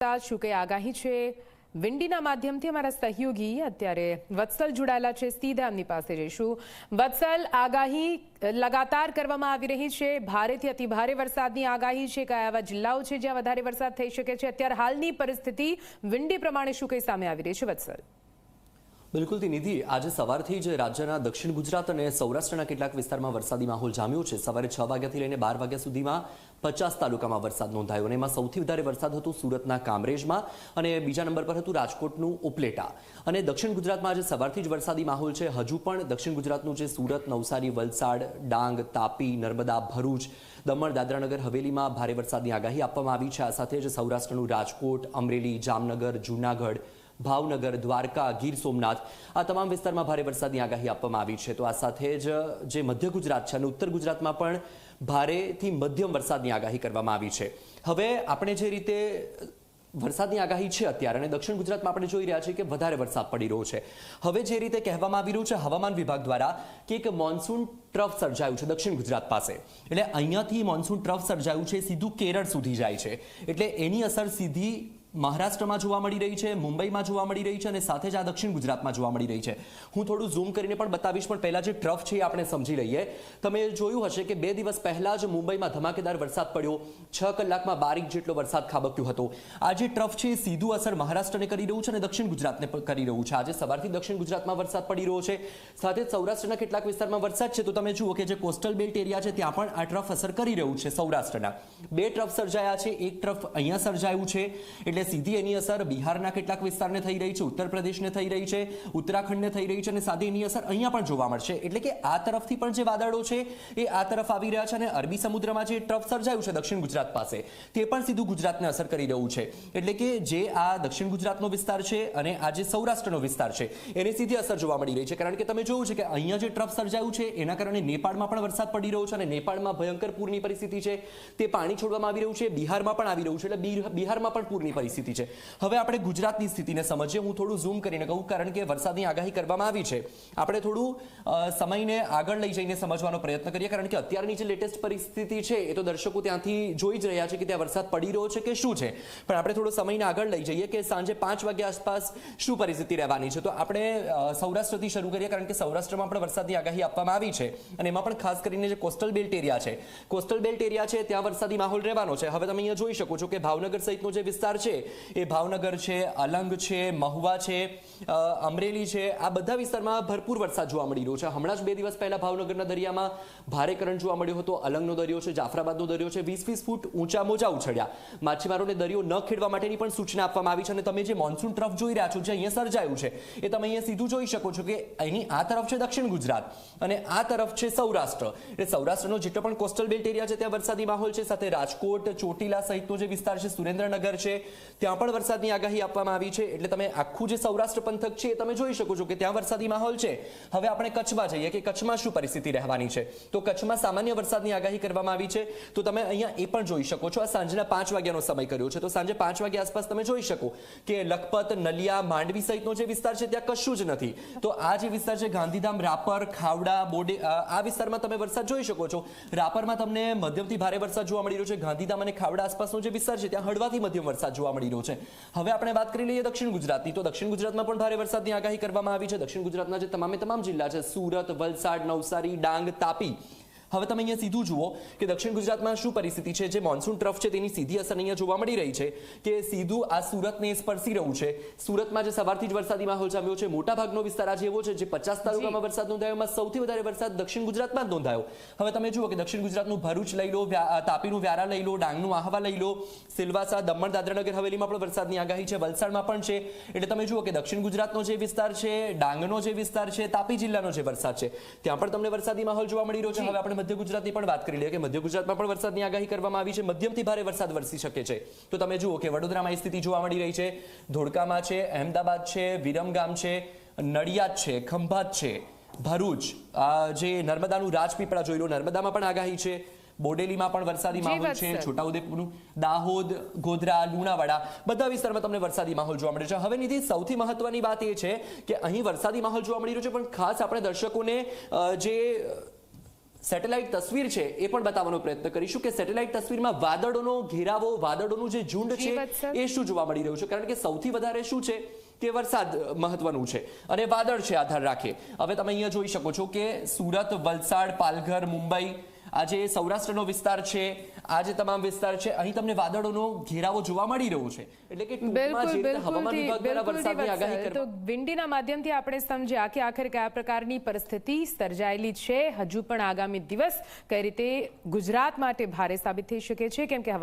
શું કઈ આગાહી છે વિંડીના માધ્યમથી અમારા સહયોગી અત્યારે વત્સલ જોડાયેલા છે, સીધા એમની પાસે જઈશું। વત્સલ, આગાહી લગાતાર કરવામાં આવી રહી છે, ભારેથી અતિ ભારે વરસાદની આગાહી છે, કયા એવા જિલ્લાઓ છે જ્યાં વધારે વરસાદ થઈ શકે છે? અત્યારે હાલની પરિસ્થિતિ વિંડી પ્રમાણે શું કઈ સામે આવી રહી છે વત્સલ? બિલકુલ નિધિ, આજે સવારથી જ રાજ્યના દક્ષિણ ગુજરાત અને સૌરાષ્ટ્રના કેટલાક વિસ્તારમાં વરસાદી માહોલ જામ્યો છે। સવારે 6 વાગ્યાથી લઈને 12 વાગ્યા સુધીમાં 50 તાલુકામાં વરસાદ નોંધાયો અને એમાં સૌથી વધારે વરસાદ હતો સુરતના કામરેજમાં અને બીજા નંબર પર હતું રાજકોટનું ઉપલેટા। અને દક્ષિણ ગુજરાતમાં આજે સવારથી જ વરસાદી માહોલ છે। હજુ પણ દક્ષિણ ગુજરાતનું જે સુરત, નવસારી, વલસાડ, ડાંગ, તાપી, નર્મદા, ભરૂચ, દમણ, દાદરાનગર હવેલીમાં ભારે વરસાદની આગાહી આપવામાં આવી છે। આ સાથે જ સૌરાષ્ટ્રનું રાજકોટ, અમરેલી, જામનગર, જૂનાગઢ, ભાવનગર, દ્વારકા, ગીર સોમનાથ આ તમામ વિસ્તારમાં ભારે વરસાદની આગાહી આપવામાં આવી છે। તો આ સાથે જ જે મધ્ય ગુજરાત છે અને ઉત્તર ગુજરાતમાં પણ ભારેથી મધ્યમ વરસાદની આગાહી કરવામાં આવી છે। હવે આપણે જે રીતે વરસાદની આગાહી છે અત્યારે અને દક્ષિણ ગુજરાતમાં આપણે જોઈ રહ્યા છીએ કે વધારે વરસાદ પડી રહ્યો છે। હવે જે રીતે કહેવામાં આવી રહ્યું છે હવામાન વિભાગ દ્વારા કે એક મોન્સૂન ટ્રફ સર્જાયું છે દક્ષિણ ગુજરાત પાસે, એટલે અહીંયાથી મોન્સૂન ટ્રફ સર્જાયું છે, સીધું કેરળ સુધી જાય છે, એટલે એની અસર સીધી મહારાષ્ટ્રમાં જોવા મળી રહી છે, મુંબઈમાં જોવા મળી રહી છે અને સાથે જ આ દક્ષિણ ગુજરાતમાં જોવા મળી રહી છે। હું થોડું ઝૂમ કરીને પણ બતાવીશ, પણ પહેલા જે ટ્રફ છે એ આપણે સમજી લઈએ। તમે જોયું હશે કે 2 દિવસ પહેલા જ મુંબઈમાં ધમાકેદાર વરસાદ પડ્યો, 6 કલાકમાં 12 ઇંચ જેટલો વરસાદ ખાબક્યો હતો। આ જે ટ્રફ છે એ સીધું અસર મહારાષ્ટ્રને કરી રહ્યું છે અને દક્ષિણ ગુજરાતને કરી રહ્યું છે। આજે સવારથી દક્ષિણ ગુજરાતમાં વરસાદ પડી રહ્યો છે, સાથે જ સૌરાષ્ટ્રના કેટલાક વિસ્તારમાં વરસાદ છે। તો તમે જુઓ કે જે કોસ્ટલ બેલ્ટ એરિયા છે ત્યાં પણ આ ટ્રફ અસર કરી રહ્યું છે। સૌરાષ્ટ્રના 2 ટ્રફ સર્જાયા છે, એક ટ્રફ અહીંયા સર્જાયું છે, એટલે સીધી એની અસર બિહારના કેટલાક વિસ્તારને થઈ રહી છે, ઉત્તર પ્રદેશને થઈ રહી છે, ઉત્તરાખંડને થઈ રહી છે અને સાથે એની અસર અહીંયા પણ જોવા મળશે। એટલે કે આ તરફથી પણ જે વાદળો છે એ આ તરફ આવી રહ્યા છે અને અરબી સમુદ્રમાં જે ટ્રફ સર્જાયું છે દક્ષિણ ગુજરાત પાસે તે પણ સીધું ગુજરાતને અસર કરી રહ્યું છે। એટલે કે જે આ દક્ષિણ ગુજરાતનો વિસ્તાર છે અને આ જે સૌરાષ્ટ્રનો વિસ્તાર છે એની સીધી અસર જોવા મળી રહી છે। કારણ કે તમે જોયું છે કે અહીંયા જે ટ્રફ સર્જાયું છે એના કારણે નેપાળમાં પણ વરસાદ પડી રહ્યો છે અને નેપાળમાં ભયંકર પૂરની પરિસ્થિતિ છે, તે પાણી છોડવામાં આવી રહ્યું છે, બિહારમાં પણ આવી રહ્યું છે, એટલે બિહારમાં પણ પૂરની પરિસ્થિતિ છે। હવે આપણે ગુજરાતની સ્થિતિને સમજીએ। હું થોડું ઝૂમ કરીને કહું કારણ કે વરસાદની આગાહી કરવામાં આવી છે, આપણે થોડું સમયને આગળ લઈ જઈને સમજવાનો પ્રયત્ન કરીએ, કારણ કે અત્યારની જે લેટેસ્ટ પરિસ્થિતિ છે એ તો દર્શકો ત્યાંથી જોઈ જ રહ્યા છે કે ત્યાં વરસાદ પડી રહ્યો છે કે શું છે, પણ આપણે થોડો સમયને આગળ લઈ જઈએ કે સાંજે 5 વાગ્યા આસપાસ શું પરિસ્થિતિ રહેવાની છે। તો આપણે સૌરાષ્ટ્રથી શરૂ કરીએ કારણ કે સૌરાષ્ટ્રમાં પણ વરસાદની આગાહી આપવામાં આવી છે અને એમાં પણ ખાસ કરીને જે કોસ્ટલ બેલ્ટ એરિયા છે, કોસ્ટલ બેલ્ટ એરિયા છે ત્યાં વરસાદી માહોલ રહેવાનો છે। હવે તમે અહીંયા જોઈ શકો છો કે ભાવનગર સહિતનો જે વિસ્તાર છે એ ભાવનગર છે, અલંગ છે, મહુવા છે, અમરેલી છે, આ બધા વિસ્તારમાં ભરપૂર વરસાદ જોવા મળી રહ્યો છે। હમણાં જ 2 દિવસ પહેલા ભાવનગરના દરિયામાં ભારે કરંટ જોવા મળ્યો હતો, અલંગનો દરિયો છે, જાફરાબાદનો દરિયો છે, 20-20 ફૂટ ઊંચા મોજા ઉછળ્યા। માછીમારોને દરિયો ન ખેડવા માટેની પણ સૂચના આપવામાં આવી છે અને તમે જે મોન્સૂન ટ્રફ જોઈ રહ્યા છો જે અહીંયા સર્જાયું છે એ તમે અહીંયા સીધું જોઈ શકો છો કે અહીં આ તરફ છે દક્ષિણ ગુજરાત અને આ તરફ છે સૌરાષ્ટ્ર, એટલે સૌરાષ્ટ્રનો જેટલો પણ કોસ્ટલ બેલ્ટ એરિયા છે ત્યાં વરસાદી માહોલ છે, સાથે રાજકોટ, ચોટીલા સહિતનો જે વિસ્તાર છે, સુરેન્દ્રનગર છે, ત્યાં પણ વરસાદની આગાહી આપવામાં આવી છે। એટલે તમે આખું જે સૌરાષ્ટ્ર પંથક છે તમે જોઈ શકો છો કે ત્યાં વરસાદી માહોલ છે। હવે આપણે કચ્છમાં જઈએ કે કચ્છમાં શું પરિસ્થિતિ રહેવાની છે, તો કચ્છમાં સામાન્ય વરસાદની આગાહી કરવામાં આવી છે। તો તમે અહીંયા એ પણ જોઈ શકો છો, આ સાંજના 5 વાગ્યાનો સમય કર્યો છે, તો સાંજે 5 વાગ્યા આસપાસ તમે જોઈ શકો કે લખપત, નલિયા, માંડવી સહિતનો જે વિસ્તાર છે ત્યાં કશું જ નથી। તો આ જે વિસ્તાર છે ગાંધીધામ, રાપર, ખાવડા, બોડે, આ વિસ્તારમાં તમે વરસાદ જોઈ શકો છો। રાપરમાં તમને મધ્યમથી ભારે વરસાદ જોવા મળી રહ્યો છે, ગાંધીધામ અને ખાવડા આસપાસનો જે વિસ્તાર છે ત્યાં હળવાથી મધ્યમ વરસાદ જોવા મળી રહ્યો છે। હવે આપણે વાત કરી લઈએ દક્ષિણ ગુજરાતની, તો દક્ષિણ ગુજરાતમાં પણ ભારે વરસાદની આગાહી કરવામાં આવી છે। દક્ષિણ ગુજરાતના જે તમામ જિલ્લા છે, સુરત, વલસાડ, નવસારી, ડાંગ, તાપી, હવે તમે અહીંયા સીધું જુઓ કે દક્ષિણ ગુજરાતમાં શું પરિસ્થિતિ છે। જે મોન્સૂન ટ્રફ છે તેની સીધી અસર અહીંયા જોવા મળી રહી છે કે સીધું આ સુરતને સ્પર્શી રહ્યું છે। સુરતમાં જે સવારથી જ વરસાદી માહોલ જામ્યો છે, મોટાભાગનો વિસ્તાર આજે એવો છે જે 50 તાલુકામાં વરસાદ નોંધાયો, એમાં સૌથી વધારે વરસાદ દક્ષિણ ગુજરાતમાં જ નોંધાયો। હવે તમે જુઓ કે દક્ષિણ ગુજરાતનું ભરૂચ લઈ લો, તાપીનું વ્યારા લઈ લો, ડાંગનું આહવા લઈ લો, સિલવાસા, દમણ, દાદરાનગર હવેલીમાં પણ વરસાદની આગાહી છે, વલસાડમાં પણ છે। એટલે તમે જુઓ કે દક્ષિણ ગુજરાતનો જે વિસ્તાર છે, ડાંગનો જે વિસ્તાર છે, તાપી જિલ્લાનો જે વરસાદ છે ત્યાં પણ તમને વરસાદી માહોલ જોવા મળી રહ્યો છે। હવે આપણે મધ્ય ગુજરાતની પણ વાત કરી લઈએ કે મધ્ય ગુજરાતમાં પણ વરસાદની આગાહી કરવામાં આવી છે, મધ્યમથી ભારે વરસાદ વરસી શકે છે। તો તમે જુઓ કે વડોદરામાં એ સ્થિતિ જોવા મળી રહી છે, ધોળકામાં છે, અહેમદાબાદ છે, વિરમગામ છે, નડિયાદ છે, ખંભાત છે, ભરૂચ, જે નર્મદાનું રાજપીપળા જોઈ લો, નર્મદામાં પણ આગાહી છે, બોડેલીમાં પણ વરસાદી માહોલ છે, છોટાઉદેપુરનું, દાહોદ, ગોધરા, લુણાવાડા બધા વિસ્તારમાં તમને વરસાદી માહોલ જોવા મળે છે। હવે નિધિ સૌથી મહત્વની વાત એ છે કે અહીં વરસાદી માહોલ જોવા મળી રહ્યો છે, પણ ખાસ આપણે દર્શકોને જે સેટેલાઇટ તસવીર છે એ પણ બતાવવાનો પ્રયત્ન કરીશું કે સેટેલાઇટ તસવીરમાં વાદળોનો ઘેરાવો, વાદળોનું જે ઝુંડ છે વત્સલ. એ શું જોવા મળી રહ્યું છે? કારણ કે સૌથી વધારે શું છે કે વરસાદ મહત્વનું છે અને વાદળ છે આધાર રાખે. હવે તમે અહીંયા જોઈ શકો છો કે સુરત, વલસાડ, પાલઘર, મુંબઈ, આ જે સૌરાષ્ટ્રનો વિસ્તાર છે, આ જે તમામ વિસ્તાર છે, અહીં તમને વાદળોનો ઘેરાવો જોવા મળી રહ્યો છે. એટલે કે ટૂંકમાં જે રીતે હવામાન વિભાગ દ્વારા વરસાદની આગાહી તો વિંડીના માધ્યમથી આપણે સમજ્યા કે આખરે કયા પ્રકારની પરિસ્થિતિ સર્જાયેલી છે. હજુ પણ આગામી દિવસ કઈ રીતે ગુજરાત માટે ભારે સાબિત થઈ શકે છે, કેમ કે